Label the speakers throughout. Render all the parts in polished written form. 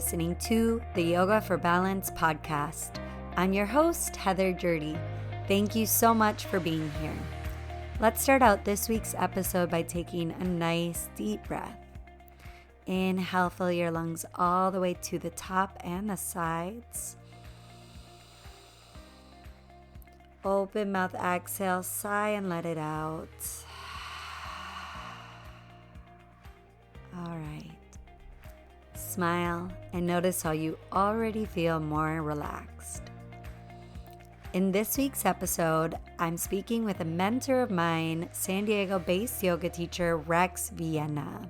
Speaker 1: listening to the Yoga for Balance podcast. I'm your host, Heather Jurdy. Thank you so much for being here. Let's start out this week's episode by taking a nice deep breath. Inhale, fill your lungs all the way to the top and the sides. Open mouth, exhale, sigh, and let it out. All right. Smile and notice how you already feel more relaxed. In this week's episode, I'm speaking with a mentor of mine, San Diego-based yoga teacher Rex Villena.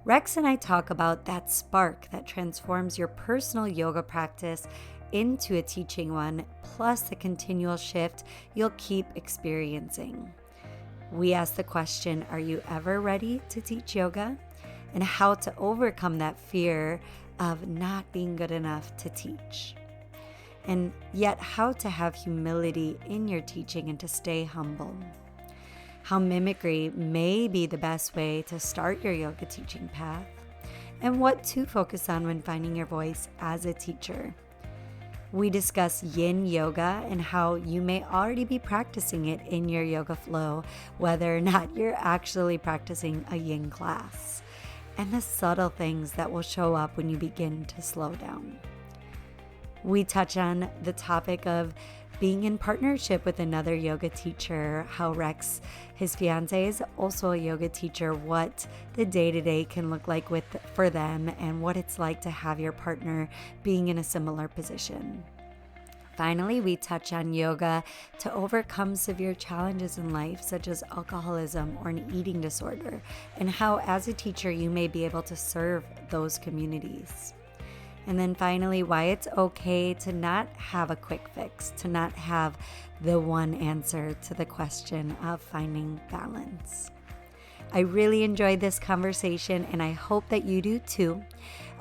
Speaker 1: Rex and I talk about that spark that transforms your personal yoga practice into a teaching one, plus the continual shift you'll keep experiencing. We ask the question, are you ever ready to teach yoga? And how to overcome that fear of not being good enough to teach. And yet how to have humility in your teaching and to stay humble. How mimicry may be the best way to start your yoga teaching path. And what to focus on when finding your voice as a teacher. We discuss yin yoga and how you may already be practicing it in your yoga flow, whether or not you're actually practicing a yin class. And the subtle things that will show up when you begin to slow down. We touch on the topic of being in partnership with another yoga teacher, how Rex, his fiance, is also a yoga teacher, what the day-to-day can look like for them, and what it's like to have your partner being in a similar position. Finally, we touch on yoga to overcome severe challenges in life, such as alcoholism or an eating disorder, and how, as a teacher, you may be able to serve those communities. And then finally, why it's okay to not have a quick fix, to not have the one answer to the question of finding balance. I really enjoyed this conversation, and I hope that you do too.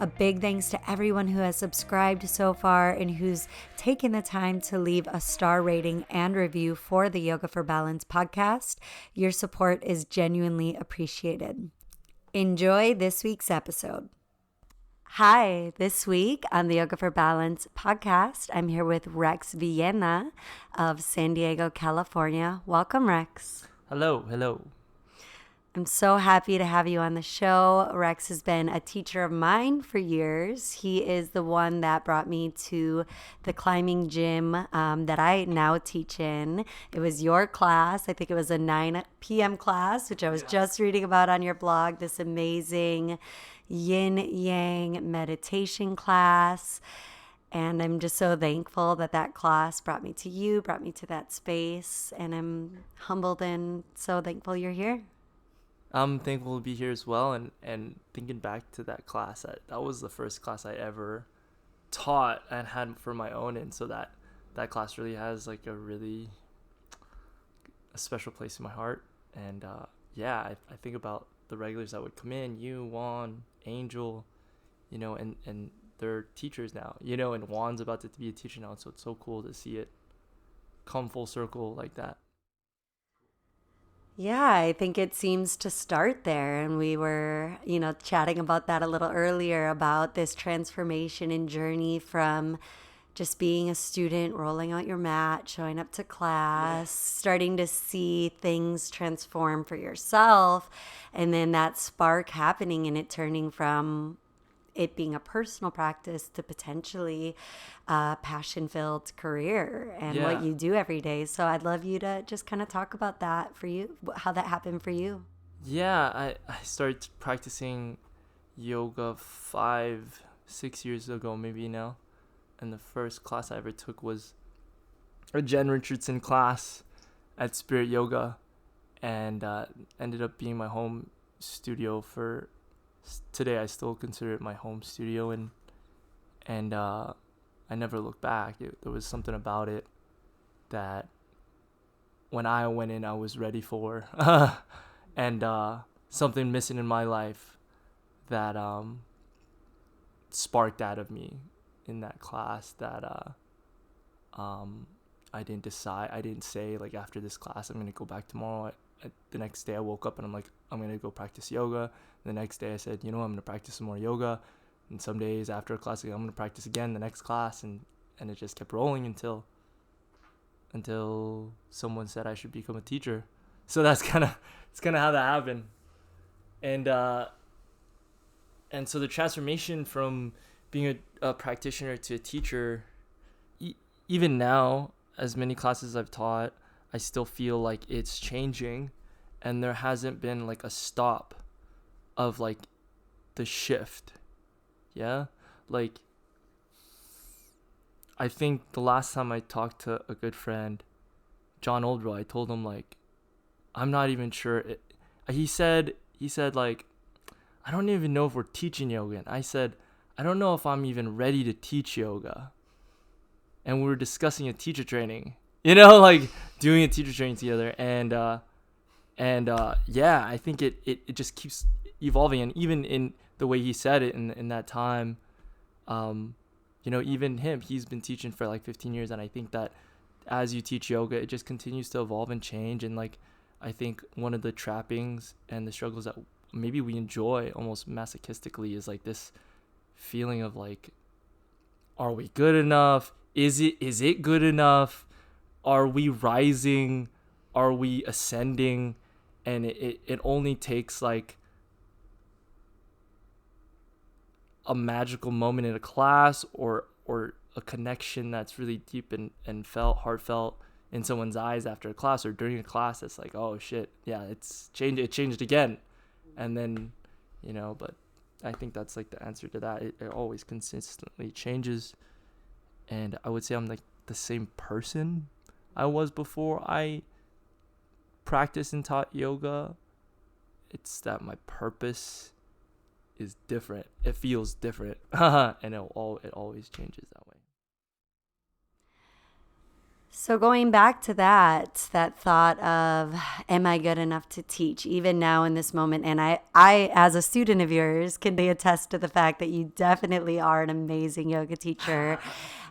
Speaker 1: A big thanks to everyone who has subscribed so far and who's taken the time to leave a star rating and review for the Yoga for Balance podcast. Your support is genuinely appreciated. Enjoy this week's episode. Hi, this week on the Yoga for Balance podcast, I'm here with Rex Villena of San Diego, California. Welcome, Rex.
Speaker 2: Hello.
Speaker 1: I'm so happy to have you on the show. Rex has been a teacher of mine for years. He is the one that brought me to the climbing gym that I now teach in. It was your class. I think it was a 9 p.m. class, which I was just reading about on your blog, this amazing yin-yang meditation class. And I'm just so thankful that class brought me to you, brought me to that space. And I'm humbled and so thankful you're here.
Speaker 2: I'm thankful to be here as well, and thinking back to that class, that was the first class I ever taught and had for my own, and so that class really has like a special place in my heart. And I think about the regulars that would come in, you, Juan, Angel, and they're teachers now, and Juan's about to be a teacher now, so it's so cool to see it come full circle like that.
Speaker 1: Yeah, I think it seems to start there. And we were, chatting about that a little earlier about this transformation and journey from just being a student, rolling out your mat, showing up to class, starting to see things transform for yourself. And then that spark happening and it turning from it being a personal practice to potentially a passion-filled career and what you do every day. So I'd love you to just kind of talk about that for you, how that happened for you.
Speaker 2: Yeah, I started practicing yoga 5-6 years ago, maybe now. And the first class I ever took was a Jen Richardson class at Spirit Yoga, and ended up being my home studio for today. I still consider it my home studio, and I never looked back. There was something about it that when I went in, I was ready for, and something missing in my life that sparked out of me in that class that I didn't say like after this class I'm gonna go back tomorrow. The next day I woke up and I'm like, I'm gonna go practice yoga. The next day I said, I'm gonna practice some more yoga. And some days after a class, like, I'm going to practice again the next class. And it just kept rolling until someone said I should become a teacher. So it's kind of how that happened. And so the transformation from being a practitioner to a teacher, even now, as many classes I've taught, I still feel like it's changing, and there hasn't been like a stop of like the shift. Yeah, like I think the last time I talked to a good friend, John Oldrow, I told him like, I'm not even sure. He said like, I don't even know if we're teaching yoga. And I said, I don't know if I'm even ready to teach yoga. And we were discussing a teacher training, like doing a teacher training together. And yeah, I think it just keeps evolving. And even in the way he said it in that time, even he's been teaching for like 15 years. And I think that as you teach yoga, it just continues to evolve and change. And like, I think one of the trappings and the struggles that maybe we enjoy almost masochistically is like this feeling of like, are we good enough? Is it good enough? Are we rising? Are we ascending? And it only takes like a magical moment in a class or a connection that's really deep and heartfelt in someone's eyes after a class or during a class that's like, oh shit, yeah, it changed again. And then, but I think that's like the answer to that. It always consistently changes. And I would say I'm like the same person I was before I practiced and taught yoga. It's that my purpose is different. It feels different. And it always changes that way.
Speaker 1: So going back to that thought of, am I good enough to teach, even now in this moment? And I, as a student of yours, can attest to the fact that you definitely are an amazing yoga teacher.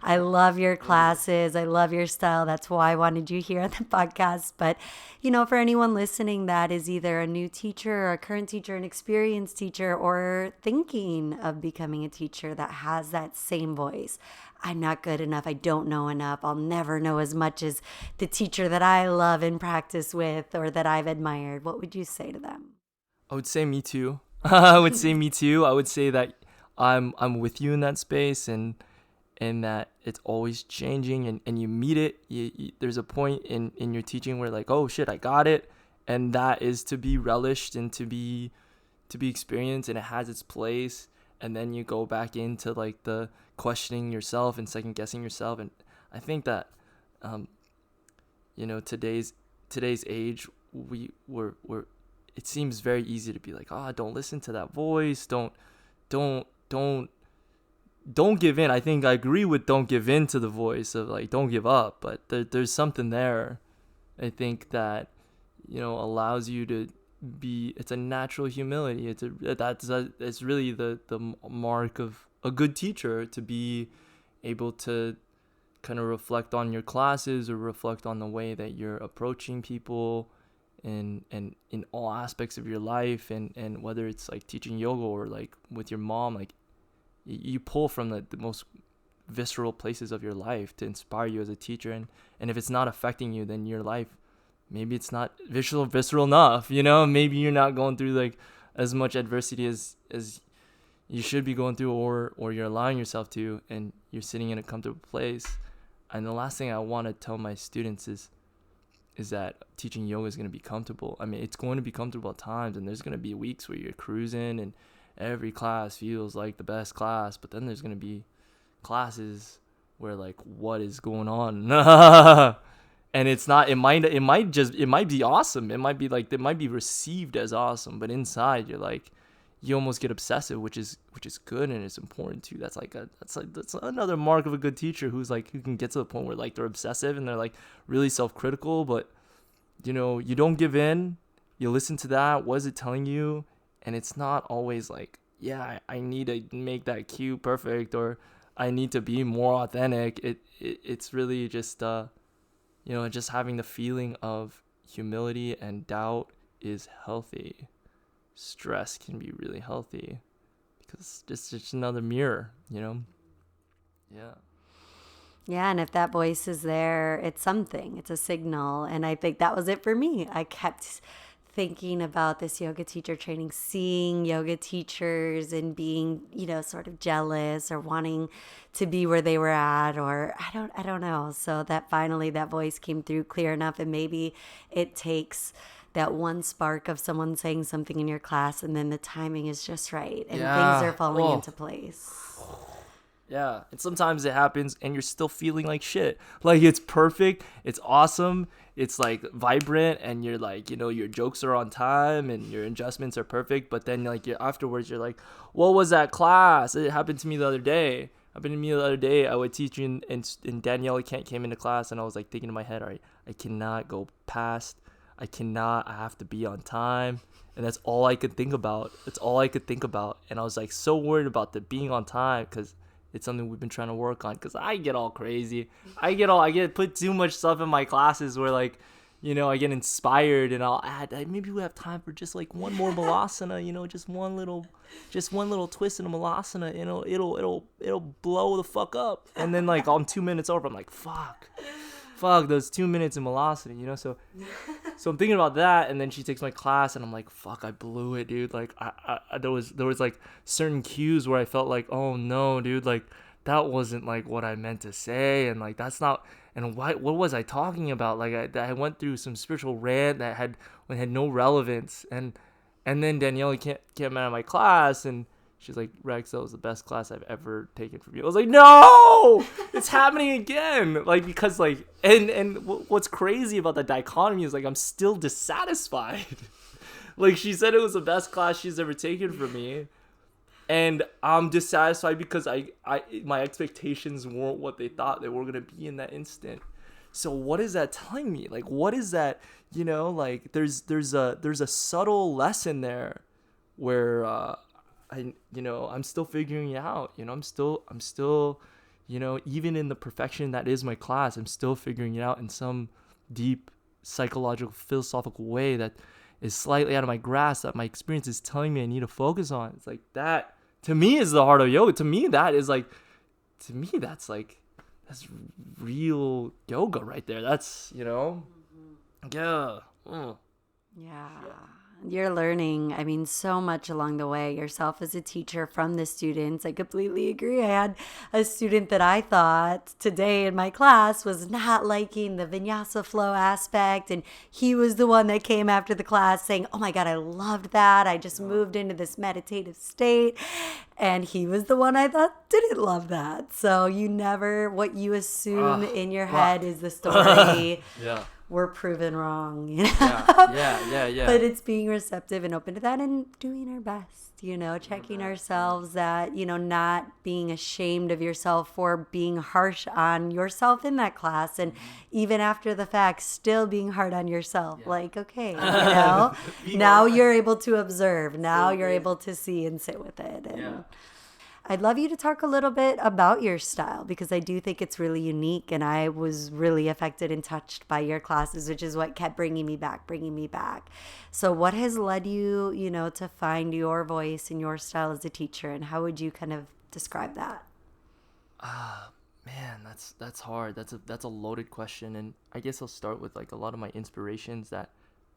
Speaker 1: I love your classes. I love your style. That's why I wanted you here on the podcast. But, for anyone listening that is either a new teacher or a current teacher, an experienced teacher, or thinking of becoming a teacher that has that same voice, I'm not good enough. I don't know enough. I'll never know as much as the teacher that I love and practice with or that I've admired. What would you say to them?
Speaker 2: I would say me too. I would say me too. I would say that I'm with you in that space and that it's always changing and you meet it. There's a point in your teaching where like, oh shit, I got it. And that is to be relished and to be experienced, and it has its place. And then you go back into like the questioning yourself and second guessing yourself. And I think that, today's age, we're it seems very easy to be like, don't listen to that voice. Don't give in. I think I agree with don't give in to the voice of like, don't give up. But there's something there, I think, that, allows you to be, it's a natural humility. It's really the mark of a good teacher, to be able to kind of reflect on your classes or reflect on the way that you're approaching people and in all aspects of your life, and whether it's like teaching yoga or like with your mom, like you pull from the most visceral places of your life to inspire you as a teacher. And if it's not affecting you, then your life, maybe it's not visceral enough, maybe you're not going through like as much adversity as you should be going through, or you're allowing yourself to, and you're sitting in a comfortable place. And the last thing I want to tell my students is that teaching yoga is going to be comfortable. I mean, it's going to be comfortable at times, and there's going to be weeks where you're cruising and every class feels like the best class, but then there's going to be classes where like, what is going on? And it's not, it might be awesome. It might be received as awesome, but inside you're like, you almost get obsessive, which is good, and it's important too. That's another mark of a good teacher, who can get to the point where like they're obsessive and they're like really self-critical, but you don't give in. You listen to that. What is it telling you? And it's not always like, yeah, I need to make that cue perfect, or I need to be more authentic. It's really just just having the feeling of humility and doubt is healthy. Stress can be really healthy because it's just another mirror, Yeah.
Speaker 1: Yeah, and if that voice is there, it's something. It's a signal. And I think that was it for me. I kept thinking about this yoga teacher training, seeing yoga teachers and being, sort of jealous or wanting to be where they were at, or I don't know. So that finally that voice came through clear enough, and maybe it takes that one spark of someone saying something in your class, and then the timing is just right and things are falling into place.
Speaker 2: Yeah, and sometimes it happens and you're still feeling like shit. Like, it's perfect, it's awesome, it's like vibrant, and you're like, your jokes are on time and your adjustments are perfect, but then like afterwards you're like, what was that class? It happened to me the other day. I was teaching and Danielle came into class, and I was like thinking in my head, all right, I cannot go past, I have to be on time. And that's all I could think about. And I was like so worried about the being on time, because it's something we've been trying to work on, because I get all crazy. I get put too much stuff in my classes where like, I get inspired, and I'll add, maybe we have time for just like one more malasana, just one little twist in a malasana, it'll blow the fuck up. And then like I'm 2 minutes over, I'm like, fuck those 2 minutes in malasana, so I'm thinking about that. And then she takes my class, and I'm like, fuck, I blew it, dude. Like I there was like certain cues where I felt like, oh no, dude, like that wasn't like what I meant to say, and like that's not, and what was I talking about? Like I went through some spiritual rant that had no relevance, and then Danielle came out of my class, and she's like, Rex, that was the best class I've ever taken from you. I was like, no, it's happening again. Like, because like, and what's crazy about the dichotomy is like, I'm still dissatisfied. Like, she said it was the best class she's ever taken from me, and I'm dissatisfied because my expectations weren't what they thought they were gonna be in that instant. So what is that telling me? Like, what is that? Like there's a subtle lesson there where I'm still figuring it out. I'm still, even in the perfection that is my class, I'm still figuring it out in some deep psychological, philosophical way that is slightly out of my grasp, that my experience is telling me I need to focus on. It's like that, to me, is the heart of yoga. To me, that's real yoga right there. That's, yeah.
Speaker 1: Yeah. You're learning, so much along the way yourself as a teacher from the students. I completely agree. I had a student that I thought today in my class was not liking the vinyasa flow aspect, and he was the one that came after the class saying, oh my God, I loved that. I just moved into this meditative state. And he was the one I thought didn't love that. So what you assume in your head is the story.
Speaker 2: Yeah.
Speaker 1: We're proven wrong,
Speaker 2: Yeah.
Speaker 1: But it's being receptive and open to that, and doing our best, checking ourselves, that, not being ashamed of yourself for being harsh on yourself in that class. And even after the fact, still being hard on yourself. Yeah. Like, okay, now you're able to observe. Now you're able to see and sit with it. And I'd love you to talk a little bit about your style, because I do think it's really unique, and I was really affected and touched by your classes, which is what kept bringing me back. So what has led you, to find your voice and your style as a teacher, and how would you kind of describe that?
Speaker 2: Man, that's hard. That's a loaded question, and I guess I'll start with like a lot of my inspirations that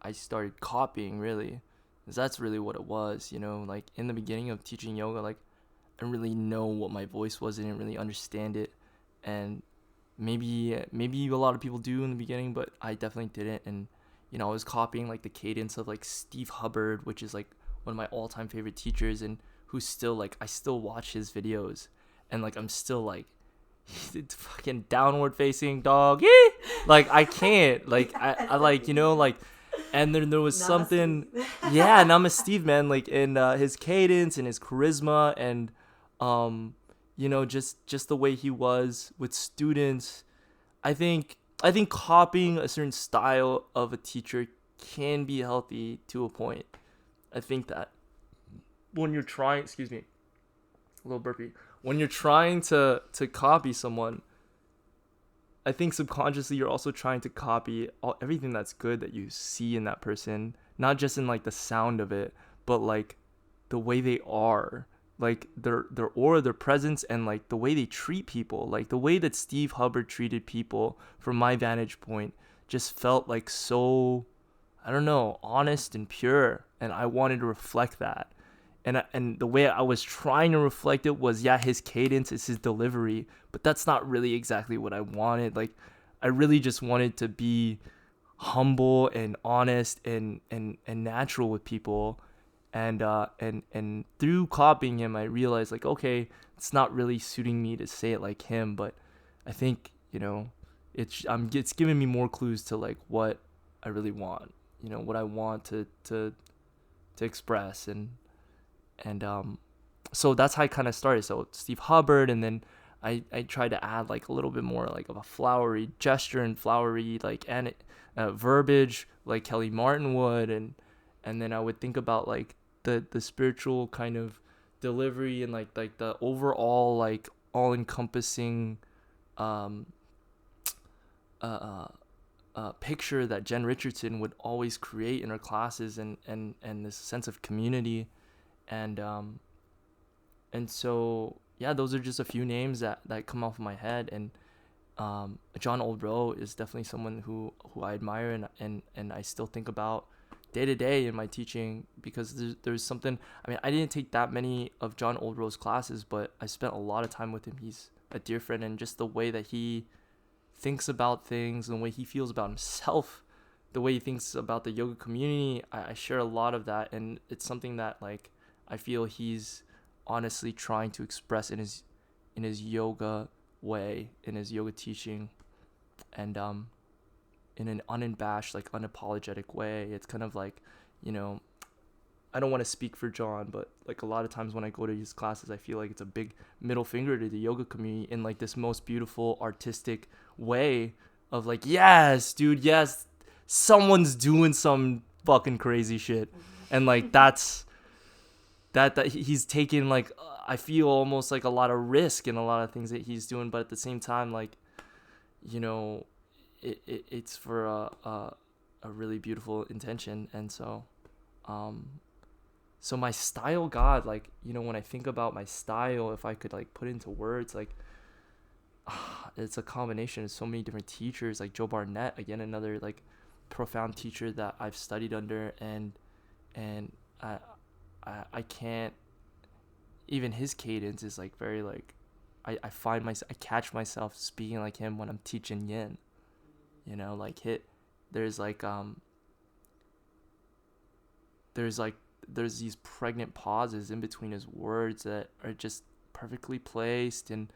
Speaker 2: I started copying, really, because that's really what it was. Like in the beginning of teaching yoga, like I didn't really know what my voice was. I didn't really understand it, and maybe a lot of people do in the beginning, but I definitely didn't. And I was copying like the cadence of like Steve Hubbard, which is like one of my all-time favorite teachers, and who's still like, I still watch his videos, and like I'm still like, fucking downward facing dog, like I can't, like I like, like. And then there was something, Nama Steve, man, like in his cadence and his charisma, and just the way he was with students. I think copying a certain style of a teacher can be healthy to a point. I think that when you're trying, excuse me, a little burpee, when you're trying to copy someone, I think subconsciously you're also trying to copy everything that's good that you see in that person, not just in like the sound of it, but like the way they are, like their aura, their presence, and like the way they treat people, like the way that Steve Hubbard treated people from my vantage point just felt like so, I don't know, honest and pure, and I wanted to reflect that. And the way I was trying to reflect it was, yeah, his cadence is his delivery, but that's not really exactly what I wanted. Like, I really just wanted to be humble and honest and natural with people. And through copying him, I realized, like, okay, it's not really suiting me to say it like him, but I think, it's giving me more clues to like what I really want, what I want to express. And so that's how I kind of started. So Steve Hubbard, and then I tried to add like a little bit more like of a flowery gesture and flowery like verbiage like Kelly Martin would, and then I would think about like the spiritual kind of delivery and like the overall like all encompassing picture that Jen Richardson would always create in her classes, and this sense of community. And so yeah, those are just a few names that come off of my head. And John Oldrow is definitely someone who I admire and I still think about day to day in my teaching, because there's something. I mean, I didn't take that many of John Oldrow's classes, but I spent a lot of time with him. He's a dear friend, and just the way that he thinks about things, and the way he feels about himself, the way he thinks about the yoga community, I share a lot of that, and it's something that like I feel he's honestly trying to express in his yoga way, in his yoga teaching, and in an unabashed, like unapologetic way. It's kind of like, I don't want to speak for John, but like a lot of times when I go to his classes, I feel like it's a big middle finger to the yoga community in like this most beautiful artistic way of like, yes, dude, yes, someone's doing some fucking crazy shit. And like that he's taking like, I feel almost like a lot of risk in a lot of things that he's doing, but at the same time, like, it's for a really beautiful intention. And so so my style, God, like, when I think about my style, if I could like put into words, like it's a combination of so many different teachers, like Joe Barnett, again, another like profound teacher that I've studied under, and I can't, even his cadence is like very like, I catch myself speaking like him when I'm teaching yin, like there's these pregnant pauses in between his words that are just perfectly placed, and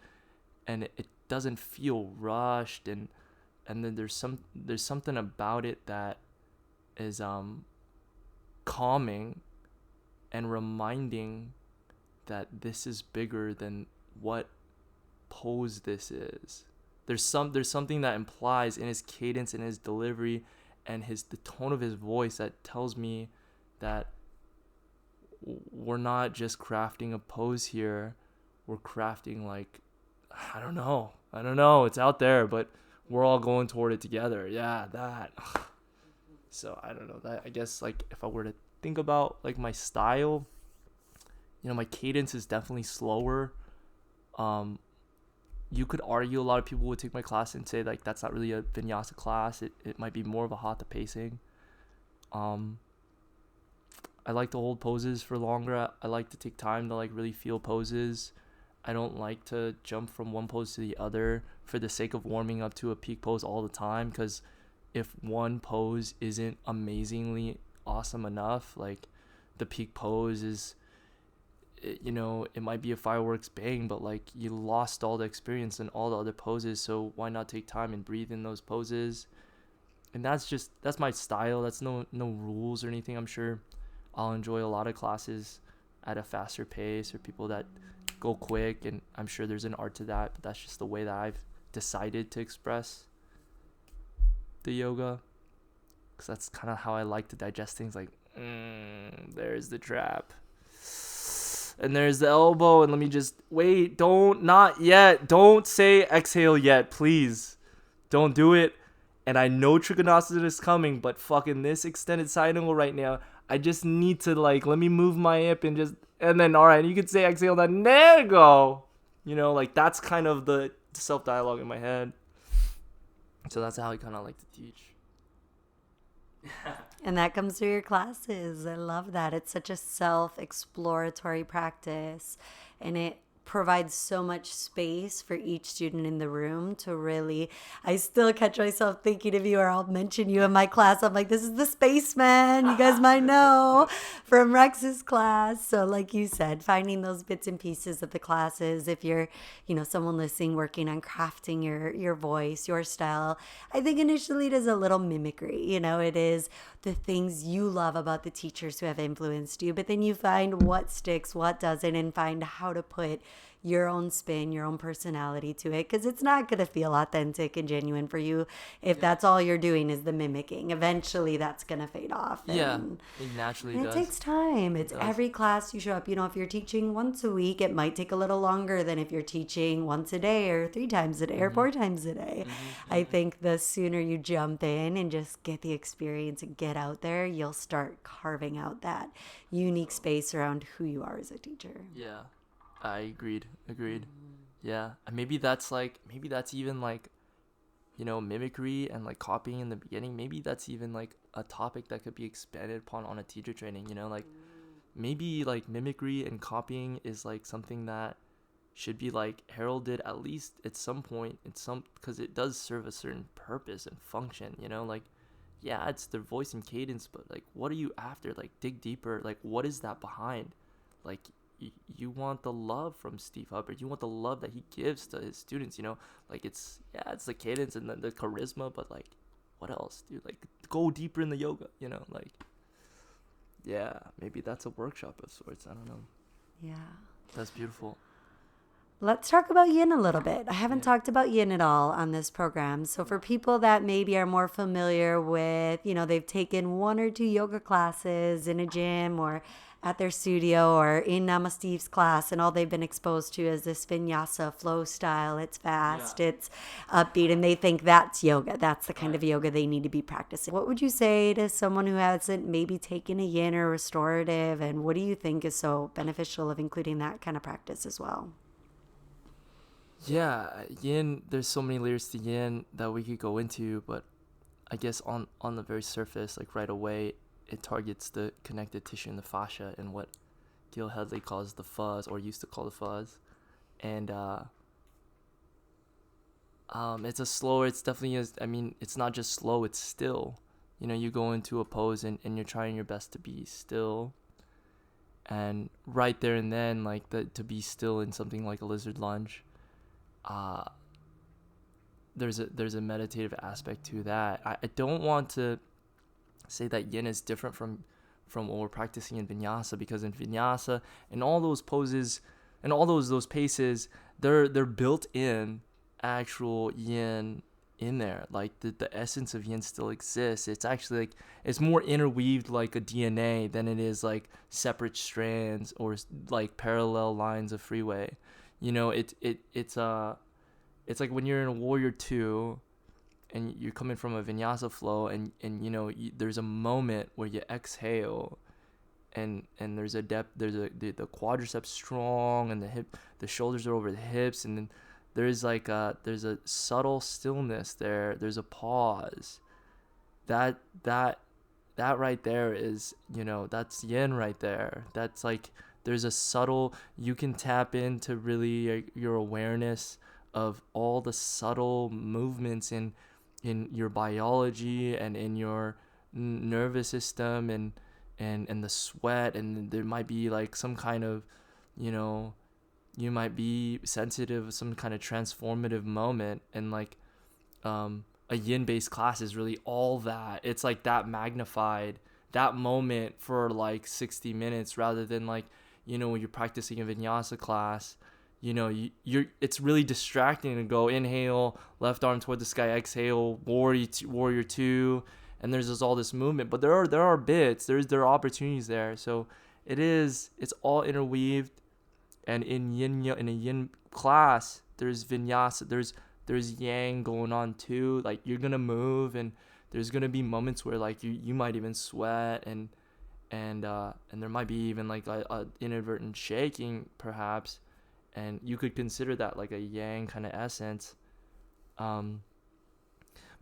Speaker 2: it doesn't feel rushed, and then there's something about it that is calming and reminding that this is bigger than what pose this is. There's something that implies in his cadence, in his delivery, and the tone of his voice that tells me that we're not just crafting a pose here. We're crafting like, I don't know. It's out there, but we're all going toward it together. Yeah, that. So I don't know, that I guess like if I were to think about like my style, my cadence is definitely slower. You could argue, a lot of people would take my class and say like that's not really a vinyasa class. It might be more of a hatha pacing. I like to hold poses for longer. I like to take time to like really feel poses. I don't like to jump from one pose to the other for the sake of warming up to a peak pose all the time, because if one pose isn't amazingly awesome enough, like the peak pose is, it might be a fireworks bang, but like you lost all the experience in all the other poses. So why not take time and breathe in those poses? And that's my style. That's no rules or anything. I'm sure I'll enjoy a lot of classes at a faster pace, or people that go quick, and I'm sure there's an art to that, but that's just the way that I've decided to express the yoga, because that's kind of how I like to digest things. Like, there's the trap, and there's the elbow, and let me just wait, not yet, don't say exhale yet, please don't do it. and I know Trikonasana is coming, but fucking this extended side angle right now, I just need to like, let me move my hip and then, all right, you could say exhale, then there you go. You know, like that's kind of the self-dialogue in my head. So that's how I kind of like to teach.
Speaker 1: And that comes through your classes. I love that. It's such a self-exploratory practice, and it provides so much space for each student in the room to really, I still catch myself thinking of you, or I'll mention you in my class. I'm like, this is the spaceman, you guys might know from Rex's class. So like you said, finding those bits and pieces of the classes, if you're, someone listening, working on crafting your voice, your style, I think initially it is a little mimicry. It is the things you love about the teachers who have influenced you, but then you find what sticks, what doesn't, and find how to put your own spin, your own personality to it, because it's not going to feel authentic and genuine for you if that's all you're doing is the mimicking. Eventually that's going to fade off.
Speaker 2: And it naturally does.
Speaker 1: It takes time. It's every class you show up. If you're teaching once a week, it might take a little longer than if you're teaching once a day or 3 times a day or 4 times a day. I think the sooner you jump in and just get the experience and get out there, you'll start carving out that unique space around who you are as a teacher.
Speaker 2: Yeah. I agreed. Yeah. And maybe that's even like, mimicry and like copying in the beginning. Maybe that's even like a topic that could be expanded upon on a teacher training, like maybe like mimicry and copying is like something that should be like heralded at least at some point because it does serve a certain purpose and function, like, yeah, it's their voice and cadence, but like, what are you after? Like, dig deeper. Like, what is that behind? Like, you want the love from Steve Hubbard. You want the love that he gives to his students, like it's the cadence and the charisma, but like what else, dude? Like, go deeper in the yoga, like, yeah, maybe that's a workshop of sorts. I don't know.
Speaker 1: Yeah.
Speaker 2: That's beautiful.
Speaker 1: Let's talk about yin a little bit. I haven't talked about yin at all on this program. So for people that maybe are more familiar with, they've taken 1 or 2 yoga classes in a gym or at their studio or in Namasteve's class, and all they've been exposed to is this vinyasa flow style. It's fast, it's upbeat, and they think that's yoga. That's the kind of yoga they need to be practicing. What would you say to someone who hasn't maybe taken a yin or restorative, and what do you think is so beneficial of including that kind of practice as well?
Speaker 2: Yeah, yin, there's so many layers to yin that we could go into, but I guess on the very surface, like right away, it targets the connective tissue and the fascia and what Gil Hedley calls the fuzz, or used to call the fuzz. And it's definitely it's not just slow, it's still. You go into a pose and you're trying your best to be still. And right there and then, like to be still in something like a lizard lunge, there's a meditative aspect to that. I don't want to say that yin is different from what we're practicing in vinyasa, because in vinyasa and all those poses and all those paces, they're built in actual yin in there. Like the essence of yin still exists. It's actually like it's more interweaved like a DNA than it is like separate strands or like parallel lines of freeway. It's like when you're in a Warrior 2 and you're coming from a vinyasa flow and there's a moment where you exhale and there's a depth, the quadriceps strong and the shoulders are over the hips, and then there's a subtle stillness there. There's a pause. That right there is, that's yin right there. That's like, there's a subtle, you can tap into really your awareness of all the subtle movements in your biology and in your nervous system and the sweat, and there might be like some kind of, you might be sensitive to some kind of transformative moment, and like a yin based class is really all that. It's like that magnified, that moment for like 60 minutes rather than like, when you're practicing a vinyasa class, it's really distracting to go inhale, left arm toward the sky, exhale, warrior 2, and there's all this movement. But there are bits, there are opportunities there. So it's all interweaved. And in a yin class, there's vinyasa, there's yang going on too. Like, you're gonna move, and there's gonna be moments where like you might even sweat, and there might be even like a inadvertent shaking perhaps, and you could consider that like a yang kind of essence. But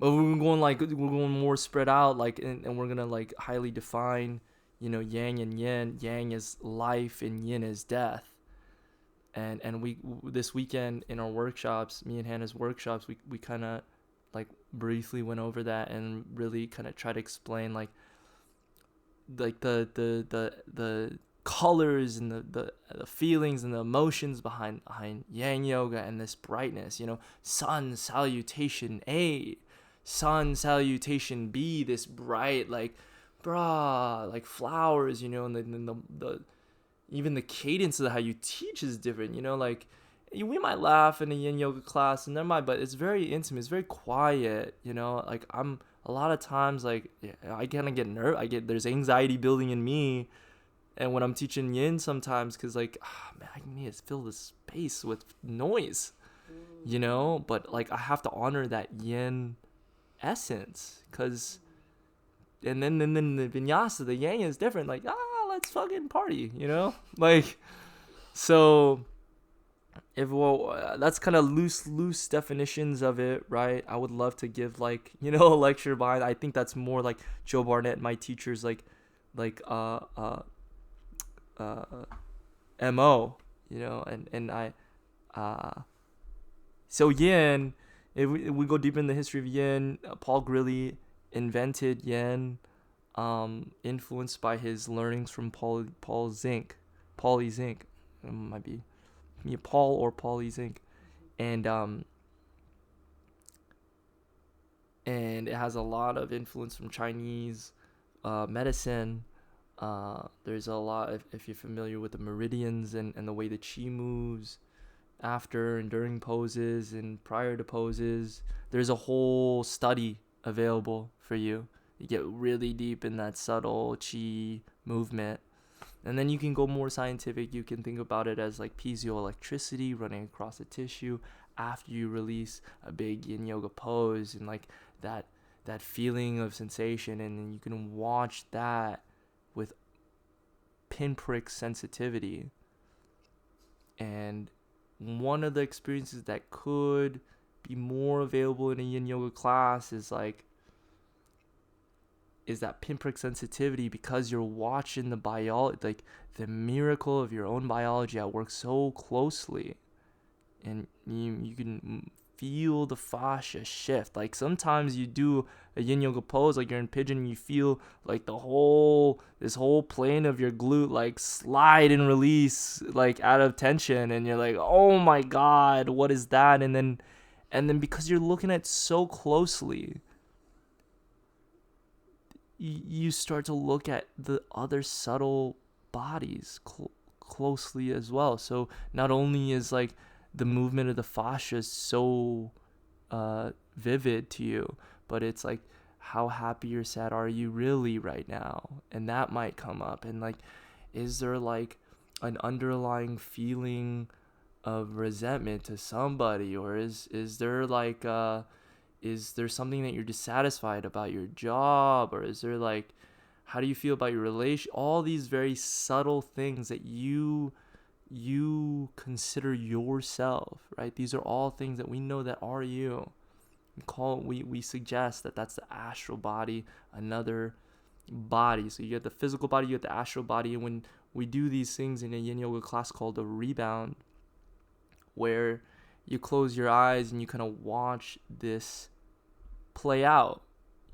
Speaker 2: we're going more spread out, like, and we're gonna like highly define, yang and yin. Yang is life and yin is death. And we this weekend in our workshops, me and Hannah's workshops, we kind of like briefly went over that and really kind of tried to explain like the colors and the feelings and the emotions behind yang yoga and this brightness. Sun salutation A, sun salutation B, this bright like like flowers, and then the even the cadence of how you teach is different. Like, we might laugh in a yin yoga class and but it's very intimate, it's very quiet. Like, I'm a lot of times like, I kind of get nervous. There's anxiety building in me, and when I'm teaching yin sometimes, because like, man, I need to fill this space with noise, but like, I have to honor that yin essence, because and then the vinyasa, the yang is different. Like, let's fucking party, like, so that's kind of loose definitions of it, right? I would love to give like, a lecture behind. I think that's more like Joe Barnett, my teacher's like MO, and I so yin, if we go deeper in the history of yin, Paul Grilly invented yin, influenced by his learnings from Paulie Zink. It might be Paul or Paulie Zink, and it has a lot of influence from Chinese medicine. There's a lot, if you're familiar with the meridians and the way the chi moves after and during poses and prior to poses. There's a whole study available for you. You get really deep in that subtle chi movement. And then you can go more scientific. You can think about it as like piezoelectricity running across the tissue after you release a big yin yoga pose, and like that feeling of sensation. And then you can watch that with pinprick sensitivity. And one of the experiences that could be more available in a yin yoga class is that pinprick sensitivity, because you're watching the biology, like the miracle of your own biology at work so closely, and you can feel the fascia shift. Like, sometimes you do a yin yoga pose, like you're in pigeon, and you feel like this whole plane of your glute like slide and release like out of tension, and you're like, oh my god, what is that? And then because you're looking at it so closely, you start to look at the other subtle bodies closely as well. So not only is like the movement of the fascia so vivid to you, but it's like, how happy or sad are you really right now? And that might come up. And like, is there like an underlying feeling of resentment to somebody, or is there like is there something that you're dissatisfied about your job, or is there like, how do you feel about your relation? All these very subtle things that you consider yourself, right? These are all things that we know that are you. We suggest that that's the astral body, another body. So you get the physical body, you get the astral body. And when we do these things in a yin yoga class called a rebound, where you close your eyes and you kind of watch this play out,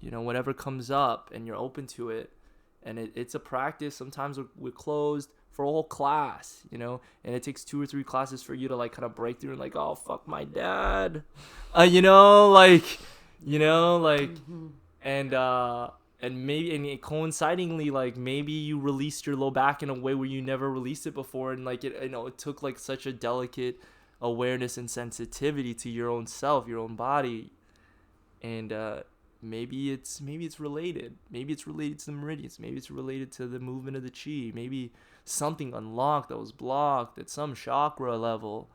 Speaker 2: whatever comes up, and you're open to it. And it's a practice. Sometimes we're closed for a whole class, and it takes 2 or 3 classes for you to like kind of break through and like, oh, fuck my dad, and maybe, and coincidingly, like, maybe you released your low back in a way where you never released it before, and like it took like such a delicate awareness and sensitivity to your own self, your own body, and maybe it's related. Maybe it's related to the meridians. Maybe it's related to the movement of the chi. Maybe something unlocked that was blocked at some chakra level,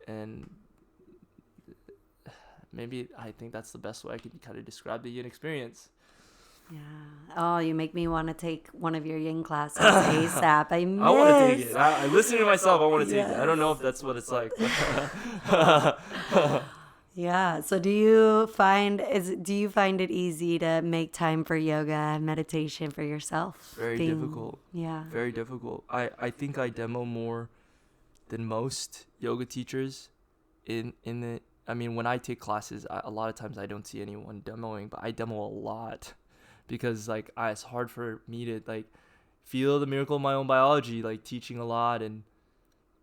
Speaker 2: and maybe I think that's the best way I can kind of describe the yin experience.
Speaker 1: Yeah. Oh, you make me want to take one of your yin classes ASAP.
Speaker 2: I want to take it. I listen to myself. I want to take it. I don't know if that's what it's like.
Speaker 1: Yeah. So do you find it easy to make time for yoga and meditation for yourself?
Speaker 2: Very difficult.
Speaker 1: Yeah.
Speaker 2: Very difficult. I think I demo more than most yoga teachers in the. I mean, when I take classes, a lot of times I don't see anyone demoing, but I demo a lot because like it's hard for me to like feel the miracle of my own biology, like teaching a lot and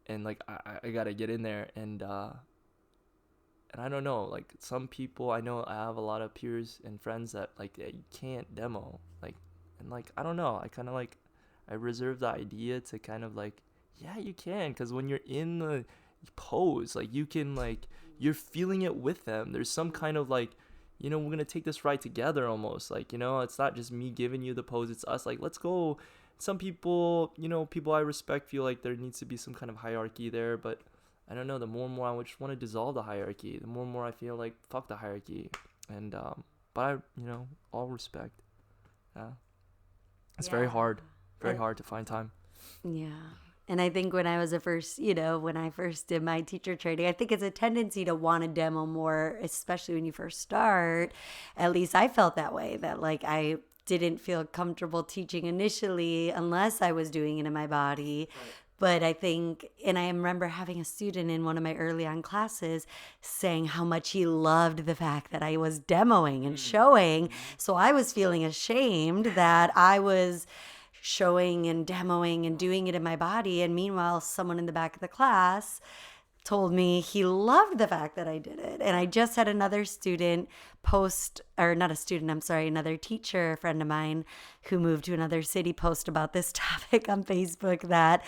Speaker 2: like I gotta get in there and I don't know, like some people I know, I have a lot of peers and friends that like you can't demo, like, and like I don't know, I kind of like I reserve the idea to kind of like, yeah, you can, because when you're in the pose, like you can like you're feeling it with them. There's some kind of like, we're gonna take this ride together almost, like, it's not just me giving you the pose, it's us, like, let's go. Some people, people I respect feel like there needs to be some kind of hierarchy there, but I don't know, the more and more I just want to dissolve the hierarchy, the more and more I feel like fuck the hierarchy. And but I, all respect. It's very hard to find time.
Speaker 1: Yeah. And I think when I first did my teacher training, I think it's a tendency to want to demo more, especially when you first start. At least I felt that way, that like I didn't feel comfortable teaching initially unless I was doing it in my body. Right. But I think, and I remember having a student in one of my early on classes saying how much he loved the fact that I was demoing and showing. So I was feeling ashamed that I was showing and demoing and doing it in my body. And meanwhile, someone in the back of the class told me he loved the fact that I did it. And I just had another student another teacher, a friend of mine who moved to another city, post about this topic on Facebook that,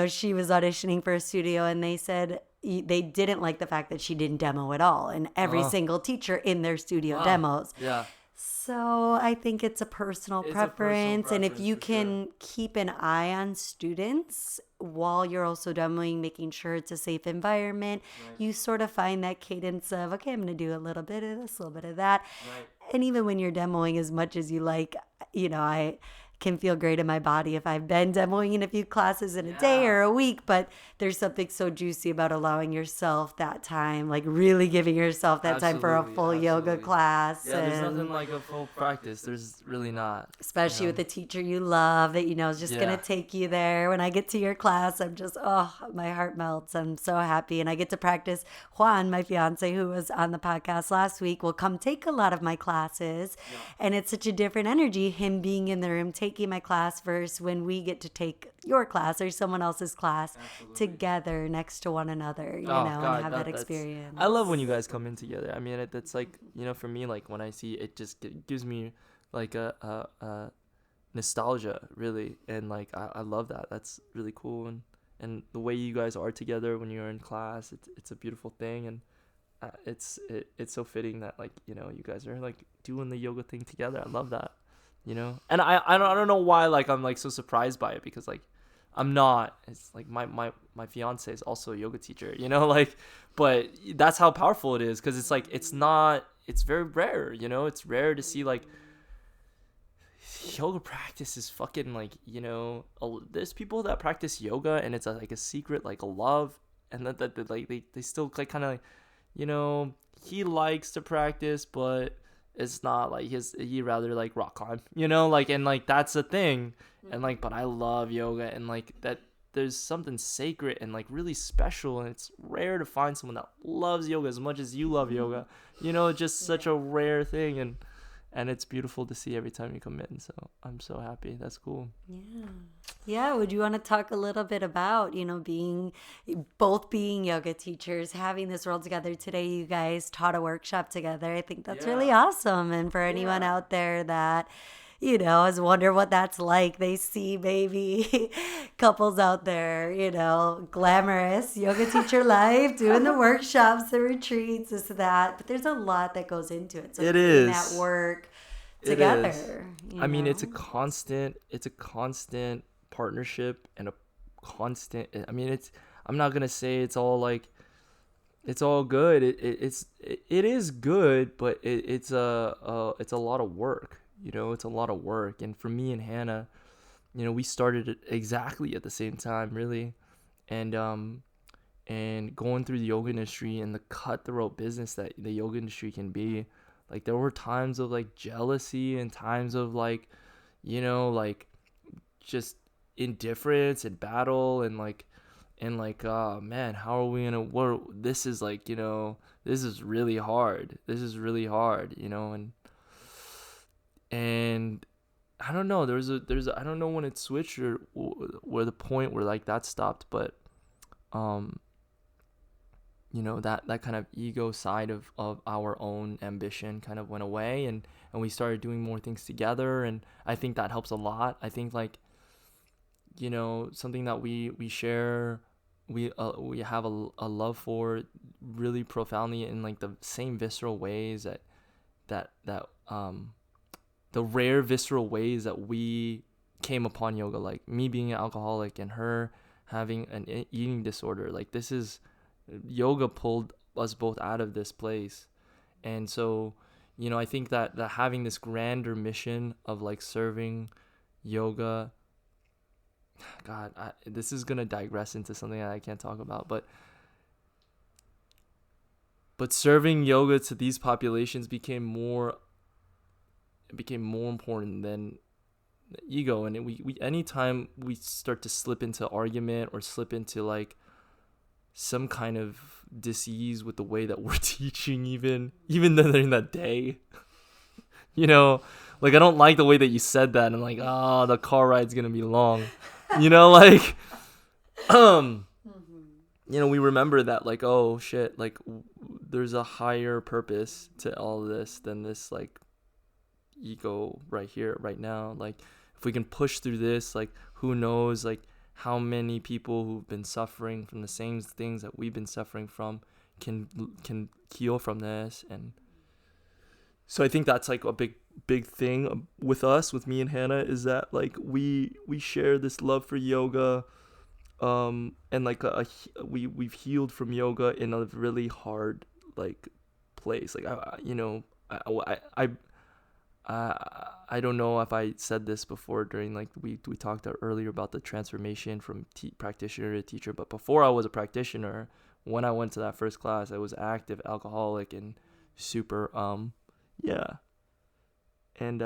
Speaker 1: she was auditioning for a studio and they said they didn't like the fact that she didn't demo at all. And every single teacher in their studio demos. Yeah. So I think it's a personal preference. And if you can keep an eye on students while you're also demoing, making sure it's a safe environment, you sort of find that cadence of, okay, I'm going to do a little bit of this, a little bit of that. Right. And even when you're demoing as much as you like, I can feel great in my body if I've been demoing in a few classes in a day or a week, but there's something so juicy about allowing yourself that time, like really giving yourself that time for a full yoga class.
Speaker 2: Yeah, there's nothing like a full practice. There's really not.
Speaker 1: Especially with a teacher you love that is just going to take you there. When I get to your class, I'm just, my heart melts. I'm so happy. And I get to practice. Juan, my fiance, who was on the podcast last week, will come take a lot of my classes. Yeah. And it's such a different energy, him being in the room, taking my class versus when we get to take your class or someone else's class together next to one another, and have that experience.
Speaker 2: I love when you guys come in together. I mean, that's like, for me, like when I see it, just gives me like a nostalgia, really. And like, I love that. That's really cool. And the way you guys are together when you're in class, it's a beautiful thing. And it's so fitting that like, you guys are like doing the yoga thing together. I love that. And I don't know why like I'm like so surprised by it, because like I'm not. It's like my fiance is also a yoga teacher, like, but that's how powerful it is, because it's like it's very rare, it's rare to see like yoga practice is fucking like, there's people that practice yoga and it's like a secret like a love, and that like they still like kind of like, he likes to practice, but it's not like he rather like rock climb, like, and like that's the thing. And like, but I love yoga, and like that there's something sacred and like really special, and it's rare to find someone that loves yoga as much as you love yoga, just such a rare thing. And it's beautiful to see every time you come in. So I'm so happy. That's cool.
Speaker 1: Yeah. Would you want to talk a little bit about, both being yoga teachers, having this role together today? You guys taught a workshop together. I think that's really awesome. And for anyone out there that, has wondered what that's like, they see maybe couples out there, glamorous yoga teacher life, doing the workshops, the retreats, this, that. But there's a lot that goes into it. So
Speaker 2: it is
Speaker 1: that work together.
Speaker 2: I mean, it's a constant partnership and a constant. I mean, I'm not gonna say it's all like It's all good. It is good, but it's a lot of work. It's a lot of work. And for me and Hannah, we started it exactly at the same time, really. And going through the yoga industry and the cutthroat business that the yoga industry can be, like there were times of like jealousy and times of like, like just indifference and battle and oh man, how are we gonna work? This is like, this is really hard. This is really hard, and I don't know. I don't know when it switched or where the point where like that stopped, but um that kind of ego side of our own ambition kind of went away, and we started doing more things together, and I think that helps a lot. I think like something that we share, we have a love for really profoundly in like the same visceral ways that the rare visceral ways that we came upon yoga, like me being an alcoholic and her having an eating disorder. Like this is yoga pulled us both out of this place. And so I think that having this grander mission of like serving yoga, God, this is gonna digress into something that I can't talk about, but serving yoga to these populations became more important than the ego. And we anytime we start to slip into argument or slip into like some kind of disease with the way that we're teaching, even during that day, like I don't like the way that you said that, and like, oh, the car ride's gonna be long, like we remember that, like, oh shit, like there's a higher purpose to all this than this like ego right here right now. Like if we can push through this, like who knows like how many people who've been suffering from the same things that we've been suffering from can heal from this. And so I think that's like a big thing with me and Hannah, is that like we share this love for yoga, and like we've healed from yoga in a really hard like place. Like I don't know if I said this before during like we talked earlier about the transformation from practitioner to teacher, but before I was a practitioner, when I went to that first class, I was active alcoholic and super yeah, and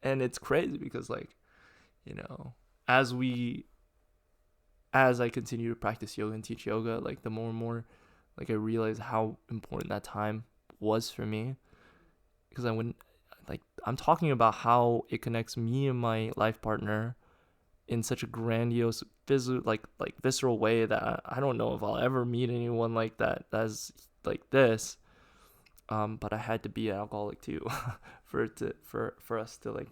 Speaker 2: and it's crazy because like as I continue to practice yoga and teach yoga, like the more and more like I realize how important that time was for me, because I wouldn't like, I'm talking about how it connects me and my life partner in such a grandiose visceral way that I don't know if I'll ever meet anyone like that's like this. But I had to be an alcoholic too for us to like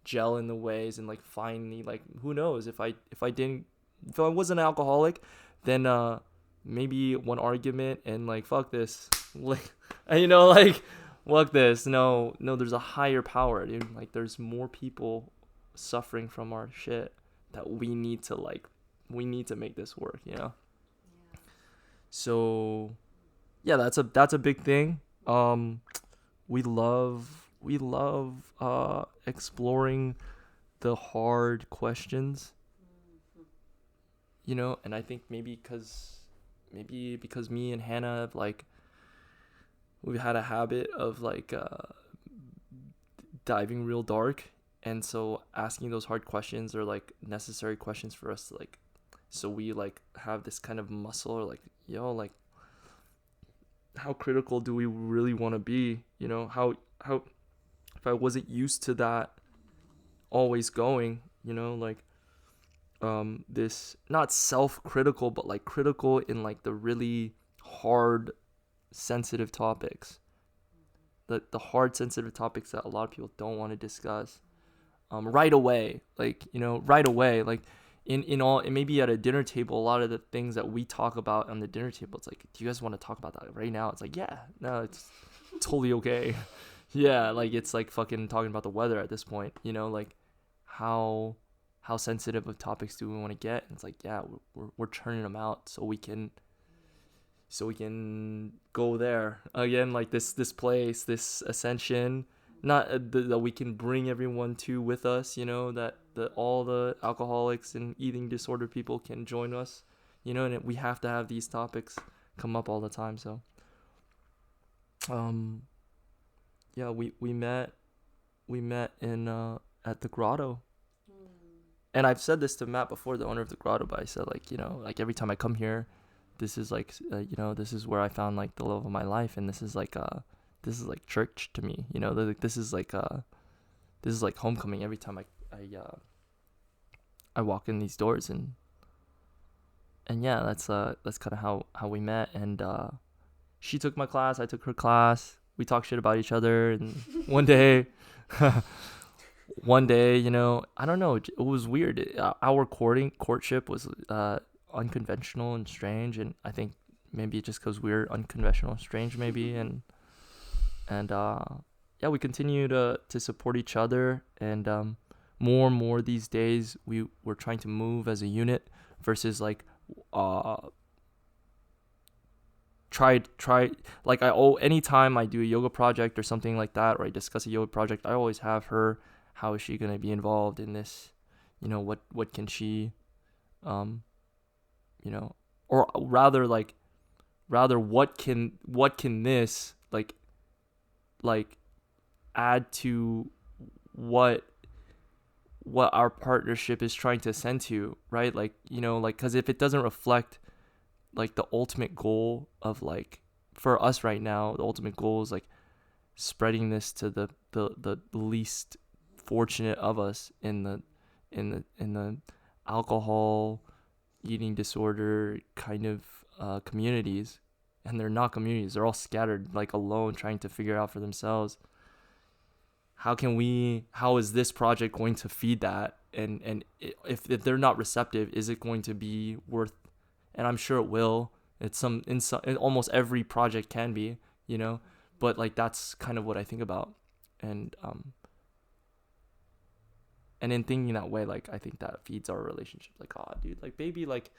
Speaker 2: gel in the ways, and like finally, like who knows, if I wasn't an alcoholic, then maybe one argument and like fuck this, like like fuck this, no, there's a higher power, dude. Like there's more people suffering from our shit that we need to make this work,
Speaker 1: Yeah.
Speaker 2: So yeah, that's a big thing. We love exploring the hard questions, and I think maybe because me and Hannah have like, we've had a habit of like diving real dark, and so asking those hard questions are like necessary questions for us to like, so we like have this kind of muscle, or like like how critical do we really want to be, how if I wasn't used to that always going, like this not self-critical, but like critical in like the really hard sensitive topics, the hard sensitive topics that a lot of people don't want to discuss right away, like right away, like in all, and maybe at a dinner table, a lot of the things that we talk about on the dinner table, it's like, do you guys want to talk about that right now? It's like, yeah, no, it's totally okay. Yeah, like it's like fucking talking about the weather at this point, like how how sensitive of topics do we want to get? And it's like, yeah, we're turning them out so we can go there again, like this place, this ascension, not that we can bring everyone to with us, that all the alcoholics and eating disorder people can join us, and we have to have these topics come up all the time. So yeah, we met in at the grotto. And I've said this to Matt before, the owner of the grotto, but I said, like, like every time I come here, this is like, this is where I found like the love of my life, and this is like church to me, this is like homecoming every time I walk in these doors, and yeah, that's kind of how we met. And she took my class, I took her class, we talked shit about each other, and one day I don't know, it was weird. Our courtship was unconventional and strange, and I think maybe just because we're unconventional and strange, maybe, and yeah, we continue to support each other, and more and more these days we're trying to move as a unit versus like try like anytime I do a yoga project or something like that, or I discuss a yoga project, I always have her, how is she going to be involved in this, what can she or rather what can this like add to what our partnership is trying to ascend to, right? Like, because if it doesn't reflect like the ultimate goal of, like, for us right now, the ultimate goal is like spreading this to the least fortunate of us in the alcohol eating disorder kind of communities. And they're not communities, they're all scattered, like, alone, trying to figure out for themselves. How is this project going to feed that? And if they're not receptive, is it going to be worth? And I'm sure it will. In almost every project can be, but like, that's kind of what I think about. And in thinking that way, like, I think that feeds our relationship. Like, oh, dude, like, baby, like,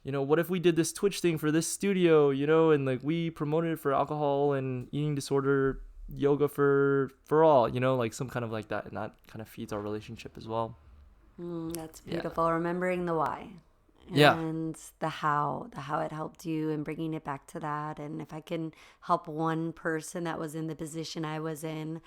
Speaker 2: what if we did this Twitch thing for this studio, and like we promoted it for alcohol and eating disorder yoga for all, like some kind of like that, and that kind of feeds our relationship as well.
Speaker 1: That's beautiful. Yeah. Remembering the why.
Speaker 2: Yeah.
Speaker 1: And the how it helped you, and bringing it back to that. And if I can help one person that was in the position I was in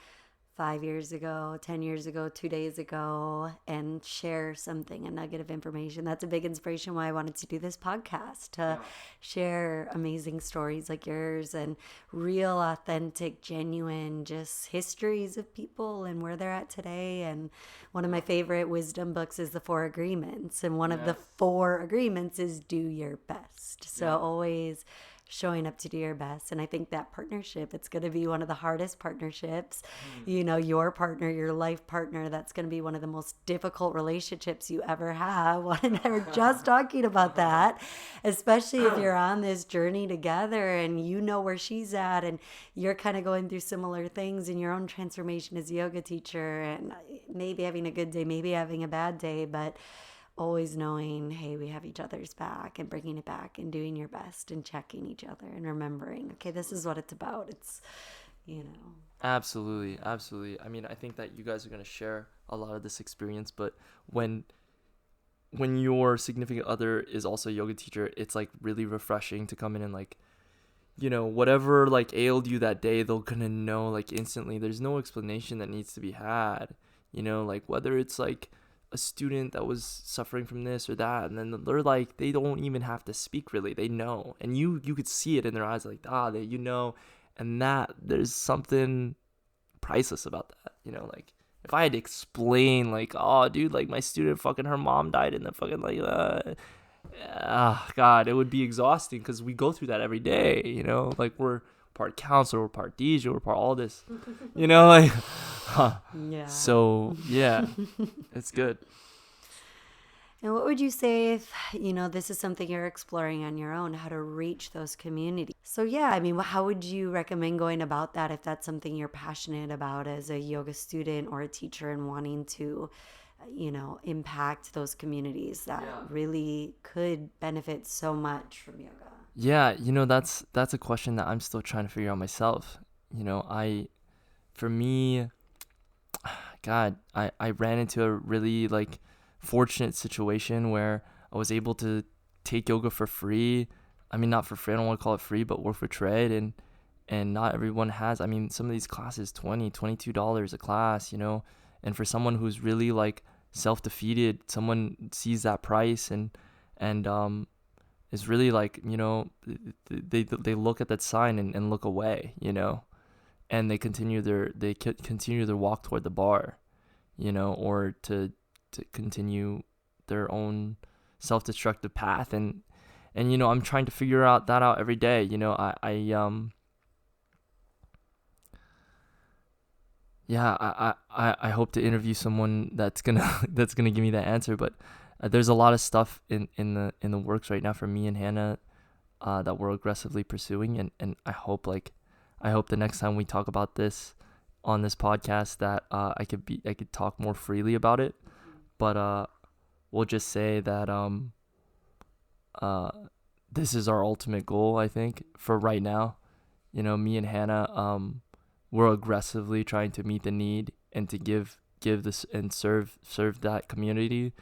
Speaker 1: 5 years ago, 10 years ago, 2 days ago, and share something, a nugget of information. That's a big inspiration why I wanted to do this podcast, to share amazing stories like yours and real, authentic, genuine, just histories of people and where they're at today. And one of my favorite wisdom books is The 4 Agreements. And one of the 4 agreements is do your best. So always showing up to do your best. And I think that partnership, it's going to be one of the hardest partnerships. Your partner, your life partner, that's going to be one of the most difficult relationships you ever have. Juan and I were just talking about that, especially if you're on this journey together and you know where she's at, and you're kind of going through similar things in your own transformation as a yoga teacher, and maybe having a good day, maybe having a bad day, but always knowing, hey, we have each other's back, and bringing it back and doing your best and checking each other and remembering, okay, this is what it's about. It's,
Speaker 2: Absolutely. I mean, I think that you guys are going to share a lot of this experience, but when your significant other is also a yoga teacher, it's like really refreshing to come in and like, whatever like ailed you that day, they're going to know like instantly. There's no explanation that needs to be had, like whether it's like a student that was suffering from this or that, and then they're like, they don't even have to speak, really, they know, and you could see it in their eyes, like, they, and that there's something priceless about that, like if I had to explain, like, oh dude, like my student, fucking her mom died in the fucking like God, it would be exhausting, because we go through that every day, like we're part counselor, we're part DJ, we're part all this, like
Speaker 1: yeah.
Speaker 2: So yeah, it's good.
Speaker 1: And what would you say if, this is something you're exploring on your own, how to reach those communities? So yeah, I mean, how would you recommend going about that if that's something you're passionate about as a yoga student or a teacher, and wanting to impact those communities that really could benefit so much from yoga?
Speaker 2: Yeah, that's a question that I'm still trying to figure out myself. For me, God, I ran into a really like fortunate situation where I was able to take yoga for free. I mean, not for free, I don't want to call it free, but work for trade. And not everyone has, I mean, some of these classes, $22 a class, and for someone who's really like self-defeated, someone sees that price and is really like, they look at that sign and look away, and they continue their walk toward the bar, or to continue their own self-destructive path. And I'm trying to figure that out every day. I hope to interview someone that's gonna give me that answer. But there's a lot of stuff in the works right now for me and Hannah that we're aggressively pursuing, and I hope the next time we talk about this on this podcast that I could talk more freely about it. But we'll just say that this is our ultimate goal, I think, for right now. Me and Hannah, we're aggressively trying to meet the need and to give this and serve that community.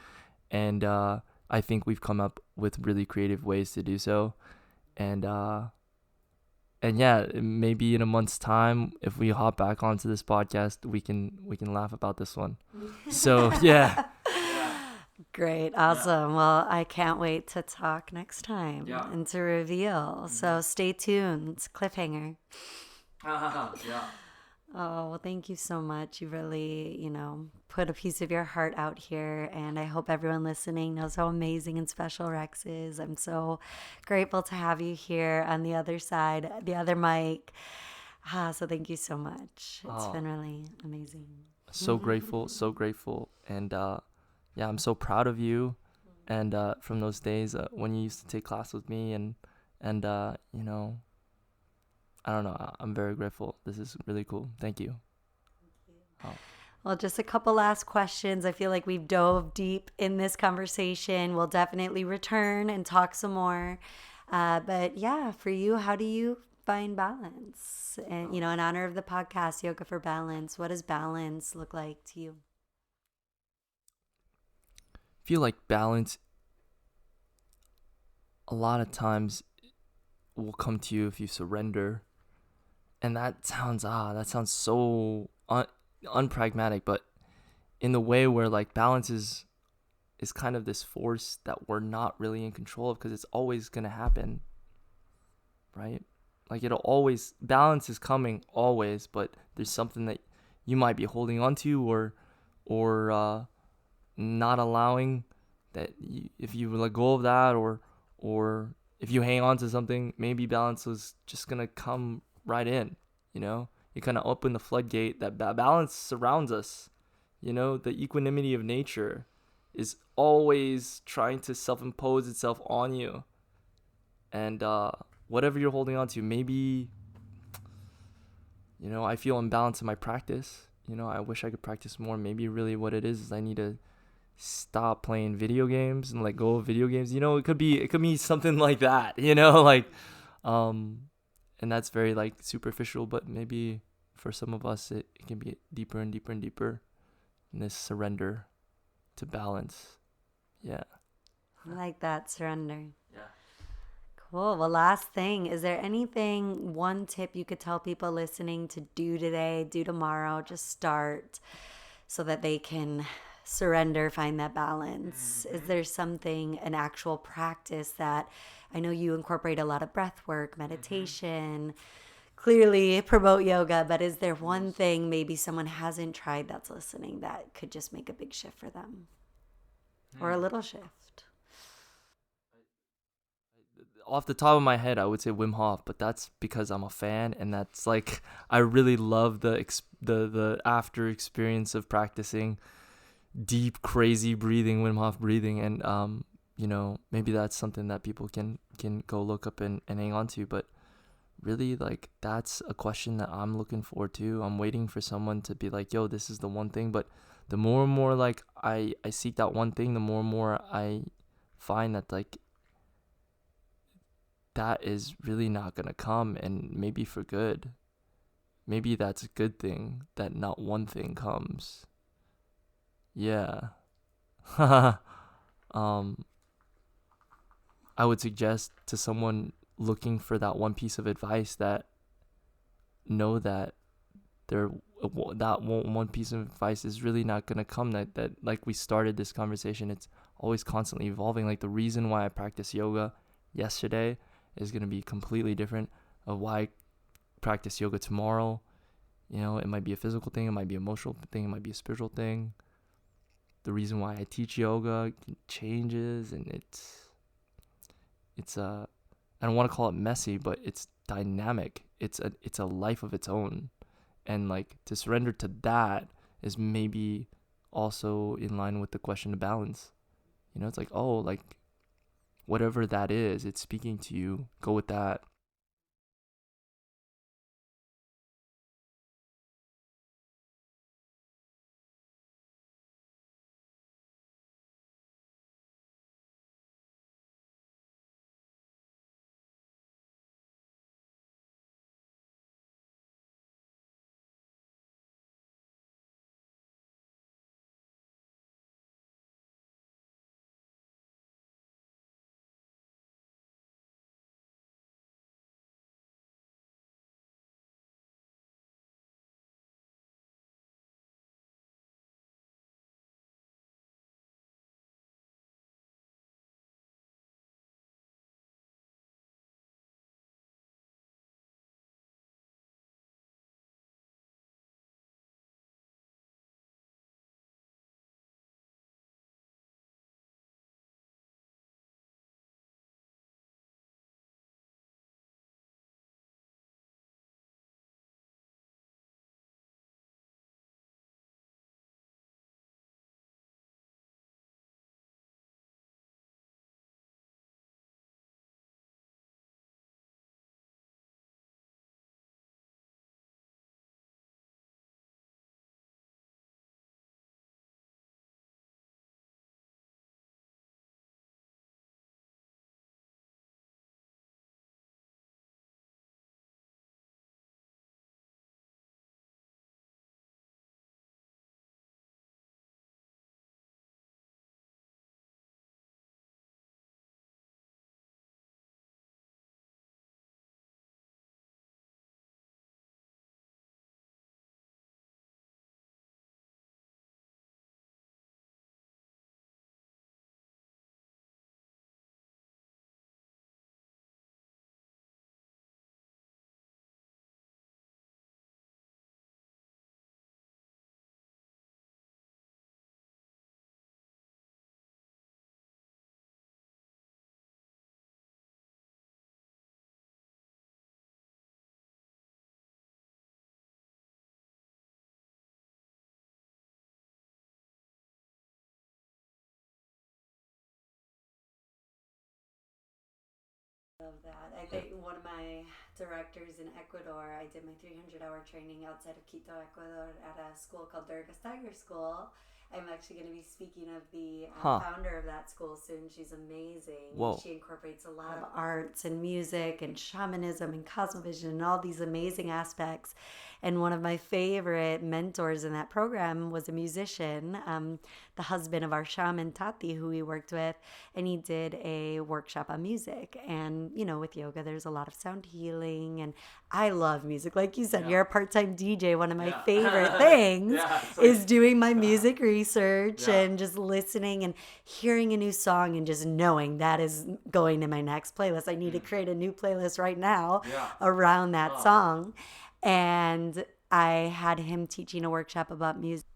Speaker 2: And I think we've come up with really creative ways to do so. And yeah, maybe in a month's time, if we hop back onto this podcast, we can laugh about this one. So yeah.
Speaker 1: Great. Awesome. Well, I can't wait to talk next time and to reveal. So stay tuned. Cliffhanger.
Speaker 2: Yeah.
Speaker 1: Oh, well, thank you so much. You really, put a piece of your heart out here. And I hope everyone listening knows how amazing and special Rex is. I'm so grateful to have you here on the other side, the other mic. So thank you so much. It's been really amazing.
Speaker 2: So grateful, so grateful. And yeah, I'm so proud of you. And from those days when you used to take class with me and I don't know. I'm very grateful. This is really cool. Thank you. Oh.
Speaker 1: Well, just a couple last questions. I feel like we've dove deep in this conversation. We'll definitely return and talk some more. But yeah, for you, how do you find balance? And, in honor of the podcast, Yoga for Balance, what does balance look like to you?
Speaker 2: I feel like balance a lot of times will come to you if you surrender. And that sounds so unpragmatic, but in the way where like balance is kind of this force that we're not really in control of, because it's always gonna happen, right? Like balance is coming always, but there's something that you might be holding on to or not allowing that. If you let go of that, or if you hang on to something, maybe balance was just gonna come right in. You kind of open the floodgate. That balance surrounds us. The equanimity of nature is always trying to self-impose itself on you. And whatever you're holding on to, maybe I feel imbalanced in my practice. I wish I could practice more. Maybe really what it is I need to stop playing video games and let go of video games. It could be something like that. And that's very like superficial, but maybe for some of us it can be deeper and deeper and deeper in this surrender to balance. Yeah.
Speaker 1: I like that, surrender.
Speaker 2: Yeah.
Speaker 1: Cool. Well, last thing, is there one tip you could tell people listening to do today, do tomorrow, just start so that they can surrender, find that balance? Is there an actual practice that I know you incorporate a lot of breath work, meditation, clearly promote yoga, but is there one thing maybe someone hasn't tried that's listening that could just make a big shift for them or a little shift?
Speaker 2: Off the top of my head, I would say Wim Hof, but that's because I'm a fan, and that's like I really love the after experience of practicing deep, crazy breathing, Wim Hof breathing, and maybe that's something that people can go look up and hang on to. But really, like, that's a question that I'm looking forward to. I'm waiting for someone to be like, yo, this is the one thing. But the more and more like I seek out one thing, the more and more I find that like that is really not gonna come, and maybe for good. Maybe that's a good thing that not one thing comes. Yeah. um I would suggest to someone looking for that one piece of advice that know that there that one piece of advice is really not going to come, that like we started this conversation, it's always constantly evolving. Like the reason why I practiced yoga yesterday is going to be completely different of why I practice yoga tomorrow. You know, it might be a physical thing, it might be an emotional thing, it might be a spiritual thing. The reason why I teach yoga changes, and it's I don't want to call it messy, but it's dynamic. It's a life of its own. And like to surrender to that is maybe also in line with the question of balance. You know, it's like, oh, like whatever that is, it's speaking to you, go with that.
Speaker 1: Love that. I think one of my directors in Ecuador, I did my 300-hour training outside of Quito, Ecuador, at a school called Durga's Tiger School. I'm actually going to be speaking of the founder of that school soon. She's amazing.
Speaker 2: Whoa.
Speaker 1: She incorporates a lot of arts and music and shamanism and cosmovision and all these amazing aspects. And one of my favorite mentors in that program was a musician, the husband of our shaman Tati, who we worked with, and he did a workshop on music. And you know, with yoga, there's a lot of sound healing, and I love music. Like you said, you're a part-time DJ. One of my favorite things is doing my music research and just listening and hearing a new song and just knowing that is going to my next playlist. I need to create a new playlist right now around that song. And I had him teaching a workshop about music.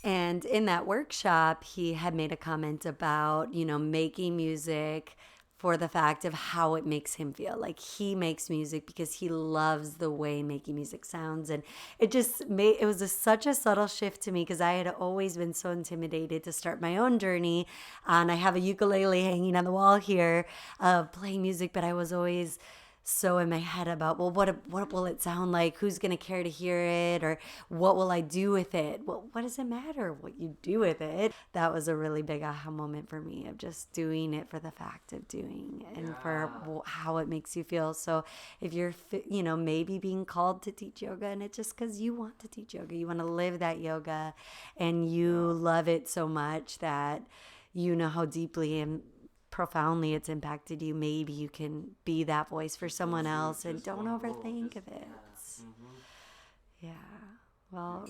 Speaker 1: And in that workshop, he had made a comment about, you know, making music for the fact of how it makes him feel. Like he makes music because he loves the way making music sounds. And it just made, it was such a subtle shift to me because I had always been so intimidated to start my own journey. And I have a ukulele hanging on the wall here of playing music, but I was always so in my head about, well, what will it sound like? Who's going to care to hear it? Or what will I do with it? Well, what does it matter what you do with it? That was a really big aha moment for me, of just doing it for the fact of doing, and for how it makes you feel. So if you're, maybe being called to teach yoga, and it's just because you want to teach yoga, you want to live that yoga, and you love it so much that you know how deeply and profoundly it's impacted you, maybe you can be that voice for someone else, and don't overthink of it. Yeah. Well,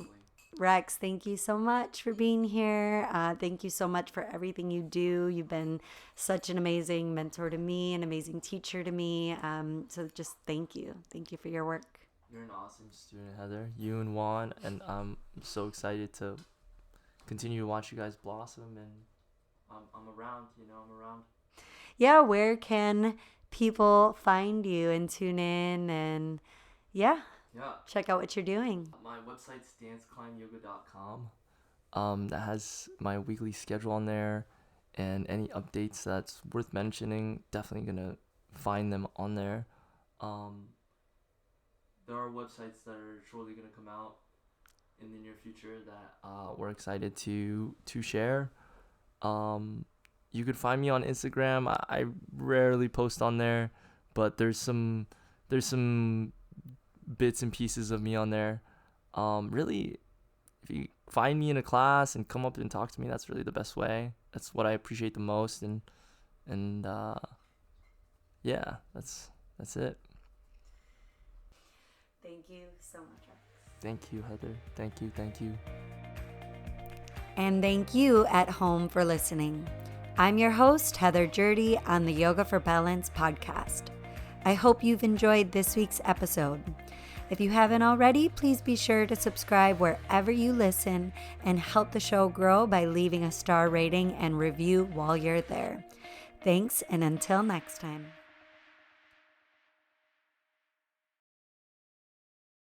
Speaker 1: Rex, thank you so much for being here. Thank you so much for everything you do. You've been such an amazing mentor to me, an amazing teacher to me. So just thank you. Thank you for your work.
Speaker 2: You're an awesome student, Heather. You and Juan, and I'm so excited to continue to watch you guys blossom, and I'm around, I'm around.
Speaker 1: Yeah, where can people find you and tune in and check out what you're doing?
Speaker 2: My website's danceclimbyoga.com. That has my weekly schedule on there, and any updates that's worth mentioning, definitely gonna find them on there. There are websites that are shortly gonna come out in the near future that we're excited to share. You could find me on Instagram. I rarely post on there, but there's some bits and pieces of me on there. Really, if you find me in a class and come up and talk to me, that's really the best way. That's what I appreciate the most, and yeah, that's it.
Speaker 1: Thank you so much, Rex.
Speaker 2: Thank you, Heather. Thank you.
Speaker 1: And thank you at home for listening. I'm your host, Heather Jurdy, on the Yoga for Balance podcast. I hope you've enjoyed this week's episode. If you haven't already, please be sure to subscribe wherever you listen and help the show grow by leaving a star rating and review while you're there. Thanks, and until next time.